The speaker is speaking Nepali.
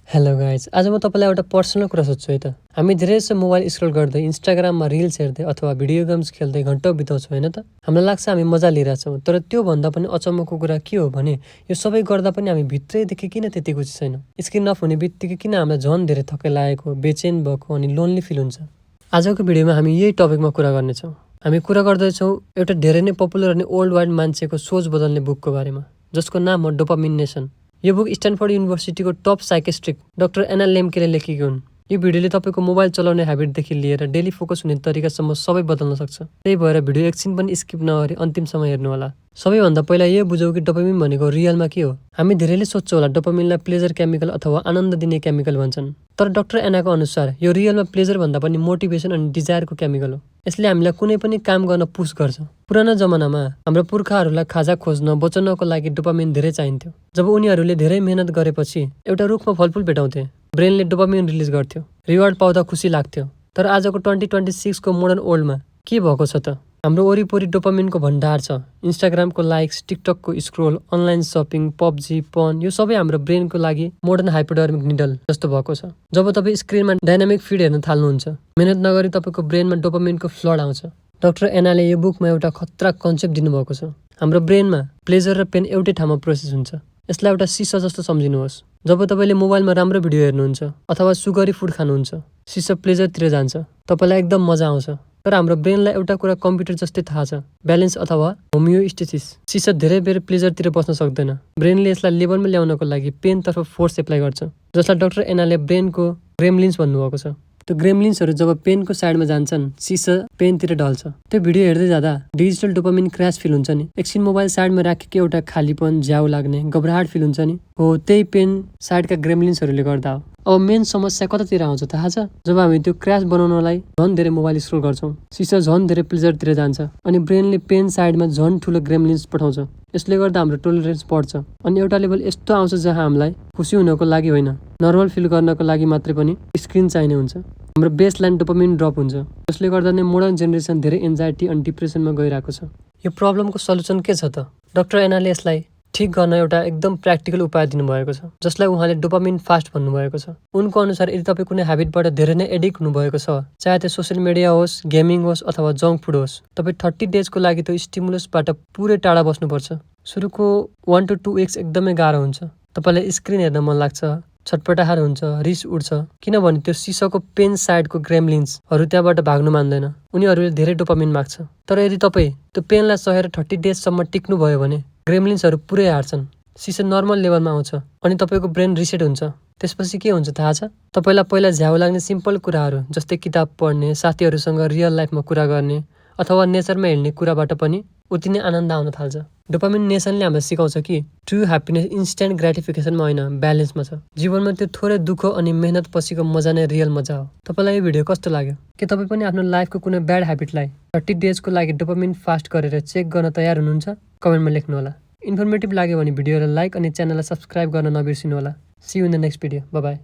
हेलो गाइज, आज म तपाईँलाई एउटा पर्सनल कुरा सोध्छु है त। हामी धेरै जसो मोबाइल स्क्रल गर्दै इन्स्टाग्राममा रिल्स हेर्दै अथवा भिडियो गेम्स खेल्दै घन्टौँ बिताउँछौँ होइन त। हामीलाई लाग्छ हामी मजा लिइरहेछौँ, तर त्योभन्दा पनि अचम्मको कुरा के हो भने यो सबै गर्दा पनि हामी भित्रैदेखि किन त्यति खुसी छैनौँ। स्क्रिन अफ हुने बित्तिकै किन हामीलाई झन् धेरै थकाइ लागेको, बेचेन भएको अनि लोन्ली फिल हुन्छ। आजको भिडियोमा हामी यही टपिकमा कुरा गर्नेछौँ। हामी कुरा गर्दैछौँ एउटा धेरै नै पपुलर अनि ओल्ड वाइड मान्छेको सोच बदल्ने बुकको बारेमा, जसको नाम हो डोपामिन नेसन। यो बुक स्ट्यानफोर्ड युनिभर्सिटीको टप साइकेस्ट्रिक डाक्टर एना लेम्केले लेखेकी हुन्। यो भिडियोले तपाईँको मोबाइल चलाउने ह्याबिटदेखि लिएर डेली फोकस हुने तरिकासम्म सबै बदल्न सक्छ। त्यही भएर भिडियो एकछिन पनि स्किप नगरी अन्तिमसम्म हेर्नुहोला। सबैभन्दा पहिला यो बुझौँ कि डोपामिन भनेको रियलमा के हो। हामी धेरैले सोध्छौँ होला डोपामिनलाई प्लेजर केमिकल अथवा आनन्द दिने केमिकल भन्छन्, तर डाक्टर एनाको अनुसार यो रियलमा प्लेजर भन्दा पनि मोटिभेसन अनि डिजायरको केमिकल हो। यसले हामीलाई कुनै पनि काम गर्न पुस गर्छ। पुरानो जमानामा हाम्रो पुर्खाहरूलाई खाजा खोज्न बचाउनको लागि डोपामिन धेरै चाहिन्थ्यो। जब उनीहरूले धेरै मेहनत गरेपछि एउटा रुखमा फलफुल भेटाउँथे, ब्रेनले डोपामिन रिलिज गर्थ्यो। रिवार्ड पाउँदा खुसी लाग्थ्यो। तर आजको 2026 को मोडर्न वर्ल्डमा के भएको छ त? हाम्रो वरिपरि डोपामिनको भण्डार छ। इन्स्टाग्रामको लाइक्स, टिकटकको scroll, online shopping, PUBG, porn, यो सबै हाम्रो ब्रेनको लागि मोडर्न हाइपोडर्मिक निडल जस्तो भएको छ। जब तपाईँ स्क्रिनमा डाइनामिक फिड हेर्न थाल्नुहुन्छ, मेहनत नगरी तपाईँको ब्रेनमा डोपामिनको फ्लड आउँछ। डाक्टर एनाले यो बुकमा एउटा खतरा कन्सेप्ट दिनुभएको छ। हाम्रो ब्रेनमा प्लेजर र पेन एउटै ठाउँमा प्रोसेस हुन्छ। यसलाई एउटा सिसा जस्तो सम्झिनुहोस्। जब तपाईँले मोबाइलमा राम्रो भिडियो हेर्नुहुन्छ अथवा सुगरी फुड खानुहुन्छ, सिसा प्लेजरतिर जान्छ, तपाईँलाई एकदम मजा आउँछ। तर हाम्रो ब्रेनलाई एउटा कुरा कम्प्युटर जस्तै थाहा छ, ब्यालेन्स अथवा होमियोस्टेसिस। सिसा धेरै बेर प्लेजरतिर बस्न सक्दैन। ब्रेनले यसलाई लेभलमा ल्याउनको लागि पेनतर्फ फोर्स एप्लाई गर्छ, जसलाई डाक्टर एनाले ब्रेनको ग्रेमलिन्स भन्नुभएको छ। त्यो ग्रेमलिन्सहरू जब पेनको साइडमा जान्छन्, सिसा पेनतिर ढल्छ। त्यो भिडियो हेर्दै जाँदा डिजिटल डोपामिन क्रास फिल हुन्छ नि। एकछिन मोबाइल साइडमा राखेको एउटा खालीपन, झ्याउ लाग्ने, घबराहट फिल हुन्छ नि, हो त्यही पेन साइडका ग्रेमलिन्सहरूले गर्दा हो। अब मेन समस्या कतातिर आउँछ थाहा छ? जब हामी त्यो क्रास बनाउनलाई झन् धेरै मोबाइल स्क्रोल गर्छौँ, सिसा झन् धेरै प्लेजरतिर जान्छ अनि ब्रेनले पेन साइडमा झन् ठुलो ग्रेमलिन्स पठाउँछ। यसले गर्दा हाम्रो टोलरेन्स बढ्छ अनि एउटा लेभल यस्तो आउँछ जहाँ हामीलाई खुसी हुनको लागि होइन, नर्मल फिल गर्नको लागि मात्रै पनि स्क्रिन चाहिने हुन्छ। हाम्रो बेस लाइन डोपामिन ड्रप हुन्छ, जसले गर्दा नै मोडर्न जेनेरेसन धेरै एन्जाइटी अनि डिप्रेसनमा गइरहेको छ। यो प्रब्लमको सल्युसन के छ त? डाक्टर एनाले यसलाई ठिक गर्न एउटा एकदम प्र्याक्टिकल उपाय दिनुभएको छ, जसलाई उहाँले डोपामिन फास्ट भन्नुभएको छ। उनको अनुसार यदि तपाईँ कुनै ह्याबिटबाट धेरै नै एडिक्ट हुनुभएको छ, चाहे त्यो सोसियल मिडिया होस्, गेमिङ होस् अथवा जङ्क फुड होस्, तपाईँ 30 डेजको लागि त्यो स्टिमुलसबाट पुरै टाढा बस्नुपर्छ। सुरुको 1 to 2 weeks एकदमै गाह्रो हुन्छ। तपाईँलाई स्क्रिन हेर्न मन लाग्छ, छटपटाहार हुन्छ, रिस उठ्छ, किनभने त्यो सिसाको पेन साइडको ग्रेमलिन्सहरू त्यहाँबाट भाग्नु मान्दैन। उनीहरूले धेरै डोपामिन माग्छ। तर यदि तपाईँ त्यो पेनलाई सहेर 30 डेजसम्म टिक्नुभयो भने ग्रेमलिन्सहरू पुरै हार्छन्, सिसा नर्मल लेभलमा आउँछ अनि तपाईँको ब्रेन रिसेट हुन्छ। त्यसपछि के हुन्छ थाहा छ? तपाईँलाई पहिला झ्याउ लाग्ने सिम्पल कुराहरू जस्तै किताब पढ्ने, साथीहरूसँग रियल लाइफमा कुरा गर्ने अथवा नेचरमा हिँड्ने कुराबाट पनि उति नै आनन्द आउन थाल्छ। डोपामिन नेसनले हामीलाई सिकाउँछ कि ट्रु ह्याप्पिनेस इन्स्ट्यान्ट ग्रेटिफिकेसनमा होइन, ब्यालेन्समा छ। जीवनमा त्यो थोरै दुःख अनि मेहनत पछिको मजा नै रियल मजा हो। तपाईँलाई यो भिडियो कस्तो लाग्यो? के तपाईँ पनि आफ्नो लाइफको कुनै ब्याड ह्याबिटलाई 30 डेजको लागि डोपामिन फास्ट गरेर चेक गर्न तयार हुनुहुन्छ? कमेन्टमा लेख्नुहोला। इन्फर्मेटिभ लाग्यो भने भिडियोलाई लाइक अनि च्यानललाई सब्सक्राइब गर्न नबिर्सिनुहोला। See you in the next video. Bye by.